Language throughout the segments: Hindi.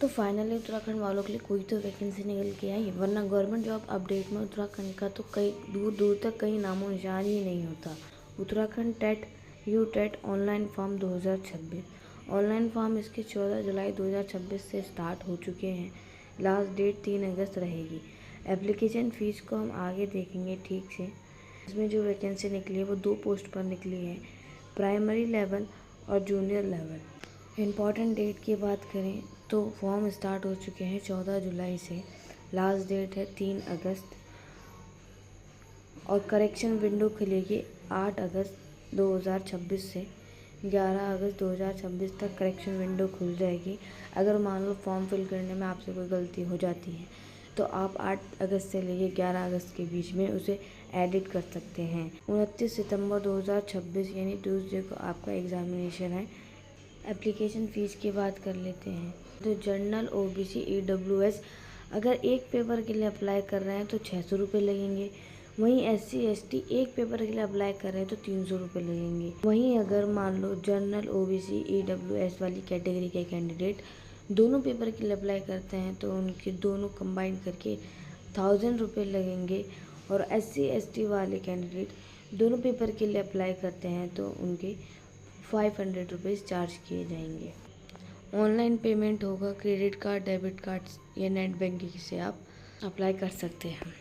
तो फाइनली उत्तराखंड वालों के लिए कोई तो वैकेंसी निकल के आई, वरना गवर्नमेंट जॉब अपडेट में उत्तराखंड का तो कई दूर दूर तक कहीं नामो निशान ही नहीं होता। Uttarakhand TET U TET online form 2026 online form इसके 14 जुलाई 2026 से स्टार्ट हो चुके हैं। लास्ट डेट 3 अगस्त रहेगी। एप्लीकेशन फ़ीस को हम आगे देखेंगे ठीक से। इसमें जो वैकेंसी निकली है वो 2 पोस्ट पर निकली है, प्राइमरी लेवल और जूनियर लेवल। इम्पॉर्टेंट डेट की बात करें तो फॉर्म स्टार्ट हो चुके हैं 14 जुलाई से, लास्ट डेट है 3 अगस्त और करेक्शन विंडो खुलेगी 8 अगस्त 2026 से 11 अगस्त 2026 तक करेक्शन विंडो खुल जाएगी। अगर मान लो फॉर्म फिल करने में आपसे कोई गलती हो जाती है तो आप 8 अगस्त से लेकर 11 अगस्त के बीच में उसे एडिट कर सकते हैं। 29 सितंबर 2026 यानी ट्यूसडे को आपका एग्जामिनेशन है। एप्लीकेशन फ़ीस की बात कर लेते हैं तो जनरल ओबीसी ईडब्ल्यूएस अगर एक पेपर के लिए अप्लाई कर रहे हैं तो 600 रुपये लगेंगे। वहीं एससी एसटी एक पेपर के लिए अप्लाई कर रहे हैं तो 300 रुपये लगेंगे। वहीं अगर मान लो जनरल ओबीसी ईडब्ल्यूएस वाली कैटेगरी के कैंडिडेट दोनों पेपर के लिए अप्लाई करते हैं तो उनके दोनों कंबाइन करके 1000 रुपये लगेंगे। और एससी एसटी वाले कैंडिडेट दोनों पेपर के लिए अप्लाई करते हैं तो उनके 500 रुपीज़ चार्ज किए जाएंगे। ऑनलाइन पेमेंट होगा, क्रेडिट कार्ड, डेबिट कार्ड या नेट बैंकिंग से आप अप्लाई कर सकते हैं।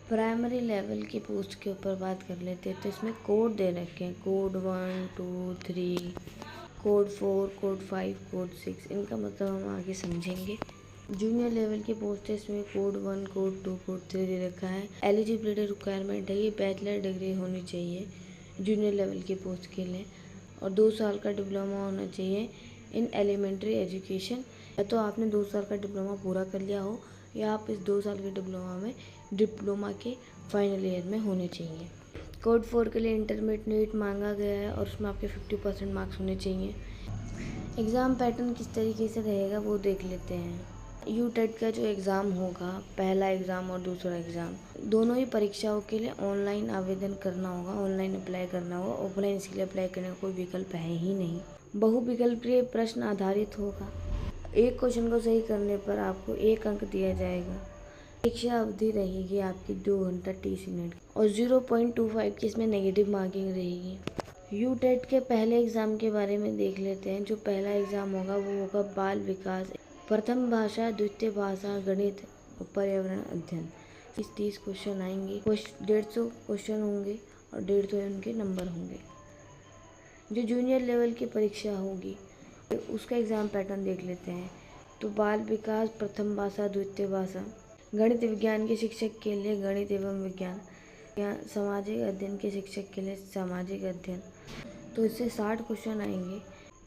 प्राइमरी लेवल की पोस्ट के ऊपर बात कर लेते हैं तो इसमें कोड दे रखे हैं, कोड 1 2 3, कोड 4, कोड 5, कोड 6। इनका मतलब हम आगे समझेंगे। जूनियर लेवल की पोस्ट है, इसमें कोड 1, कोड 2, कोड 3 दे रखा है। एलिजिबिलिटी रिक्वायरमेंट है, ये बैचलर डिग्री होनी चाहिए जूनियर लेवल की पोस्ट के लिए और 2 साल का डिप्लोमा होना चाहिए इन एलिमेंट्री एजुकेशन। या तो आपने 2 साल का डिप्लोमा पूरा कर लिया हो या आप इस 2 साल के डिप्लोमा के फाइनल ईयर में होने चाहिए। कोड 4 के लिए इंटरमीडिएट मांगा गया है और उसमें आपके 50% मार्क्स होने चाहिए। एग्ज़ाम पैटर्न किस तरीके से रहेगा वो देख लेते हैं। यू टेट का जो एग्ज़ाम होगा, पहला एग्ज़ाम और दूसरा एग्ज़ाम, दोनों ही परीक्षाओं के लिए ऑनलाइन आवेदन करना होगा, ऑनलाइन अप्लाई करना होगा। ऑफलाइन इसके लिए अप्लाई करने का कोई विकल्प है ही नहीं। बहुविकल्पीय प्रश्न आधारित होगा। एक क्वेश्चन को सही करने पर आपको 1 अंक दिया जाएगा। परीक्षा अवधि रहेगी आपकी 2 घंटा 30 मिनट और 0.25 की इसमें नेगेटिव मार्किंग रहेगी। यू टेट के पहले एग्ज़ाम के बारे में देख लेते हैं। जो पहला एग्ज़ाम होगा वो होगा बाल विकास, प्रथम भाषा, द्वितीय भाषा, गणित और पर्यावरण अध्ययन। 30 क्वेश्चन आएंगे, 150 क्वेश्चन होंगे और 150 उनके नंबर होंगे। जो जूनियर लेवल की परीक्षा होगी उसका एग्ज़ाम पैटर्न देख लेते हैं। तो बाल विकास, प्रथम भाषा, द्वितीय भाषा, गणित विज्ञान के शिक्षक के लिए गणित एवं विज्ञान, सामाजिक अध्ययन के शिक्षक के लिए सामाजिक अध्ययन। तो इससे 60 क्वेश्चन आएंगे,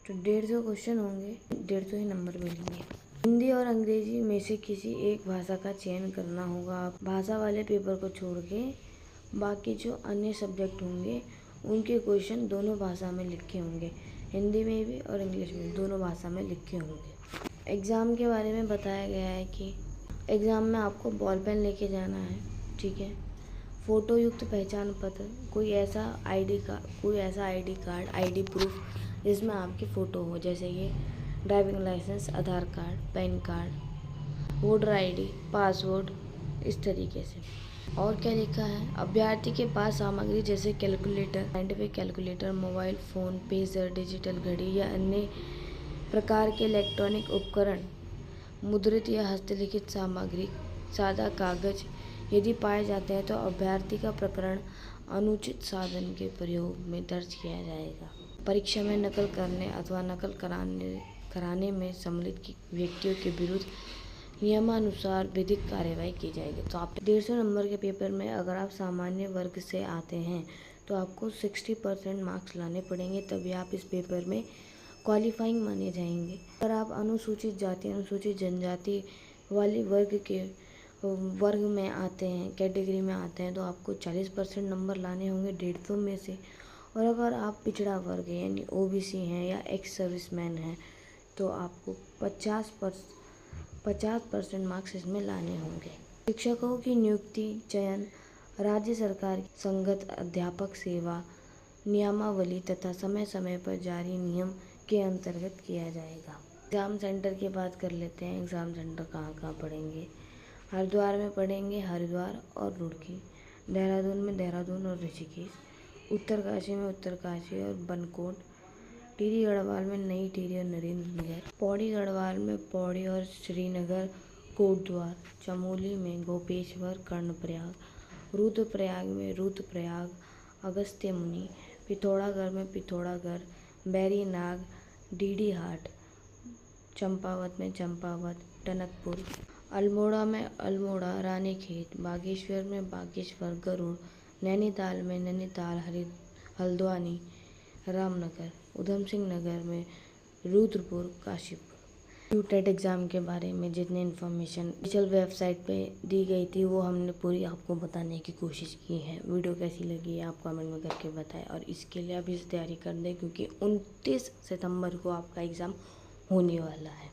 तो 150 क्वेश्चन होंगे, 150 ही नंबर मिलेंगे। हिंदी और अंग्रेजी में से किसी एक भाषा का चयन करना होगा। आप भाषा वाले पेपर को छोड़ के बाकी जो अन्य सब्जेक्ट होंगे उनके क्वेश्चन दोनों भाषा में लिखे होंगे, हिंदी में भी और इंग्लिश में, दोनों भाषा में लिखे होंगे। एग्ज़ाम के बारे में बताया गया है कि एग्ज़ाम में आपको बॉल पेन लेके जाना है, ठीक है। फ़ोटो युक्त पहचान पत्र, कोई ऐसा आईडी कार्ड, आईडी प्रूफ जिसमें आपकी फ़ोटो हो, जैसे कि driving licence, Aadhaar card, PAN card, voter ID, passport, इस तरीके से। और क्या लिखा है, अभ्यर्थी के पास सामग्री जैसे calculator, scientific calculator, mobile phone, pager, digital घड़ी या अन्य प्रकार के इलेक्ट्रॉनिक उपकरण, मुद्रित या हस्तलिखित सामग्री, सादा कागज यदि पाए जाते हैं तो अभ्यर्थी का प्रकरण अनुचित साधन के प्रयोग में दर्ज किया जाएगा। परीक्षा में नकल करने अथवा नकल कराने में सम्मिलित व्यक्तियों के विरुद्ध नियमानुसार विधिक कार्रवाई की जाएगी। तो आप 150 नंबर के पेपर में अगर आप सामान्य वर्ग से आते हैं तो आपको 60% मार्क्स लाने पड़ेंगे, तभी आप इस पेपर में क्वालिफाइंग माने जाएंगे। अगर आप अनुसूचित जाति, अनुसूचित जनजाति वाली वर्ग में आते हैं, कैटेगरी में आते हैं, तो आपको 40% नंबर लाने होंगे 150 में से। और अगर आप पिछड़ा वर्ग है यानी ओबीसी हैं या एक्स सर्विसमैन हैं तो आपको 50% मार्क्स इसमें लाने होंगे। शिक्षकों की नियुक्ति, चयन राज्य सरकार की संगत अध्यापक सेवा नियमावली तथा समय समय पर जारी नियम के अंतर्गत किया जाएगा। एग्ज़ाम सेंटर की बात कर लेते हैं। एग्ज़ाम सेंटर कहाँ कहाँ पड़ेंगे। हरिद्वार में पड़ेंगे हरिद्वार और रुड़की। देहरादून में देहरादून और ऋषिकेश। उत्तरकाशी में उत्तरकाशी और बनकोट। टिहरी गढ़वाल में नई टिहरी और नरेंद्र नगर। पौड़ी गढ़वाल में पौड़ी और श्रीनगर कोटद्वार। चमोली में गोपेश्वर कर्णप्रयाग। रुद्रप्रयाग में रुद्रप्रयाग अगस्त्य मुनि। पिथौरागढ़ में पिथौरागढ़ बैरीनाग डीडी हाट। चंपावत में चंपावत टनकपुर। अल्मोड़ा में अल्मोड़ा रानीखेत। बागेश्वर में बागेश्वर गरुड़। नैनीताल में नैनीताल हल्द्वानी रामनगर। उधम सिंह नगर में रुद्रपुर काशीपुर। यूटेट एग्ज़ाम के बारे में जितनी इन्फॉर्मेशन ऑफिशियल वेबसाइट पे दी गई थी वो हमने पूरी आपको बताने की कोशिश की है। वीडियो कैसी लगी है आप कमेंट में करके बताएं और इसके लिए अभी से तैयारी कर दें क्योंकि 29 सितंबर को आपका एग्ज़ाम होने वाला है।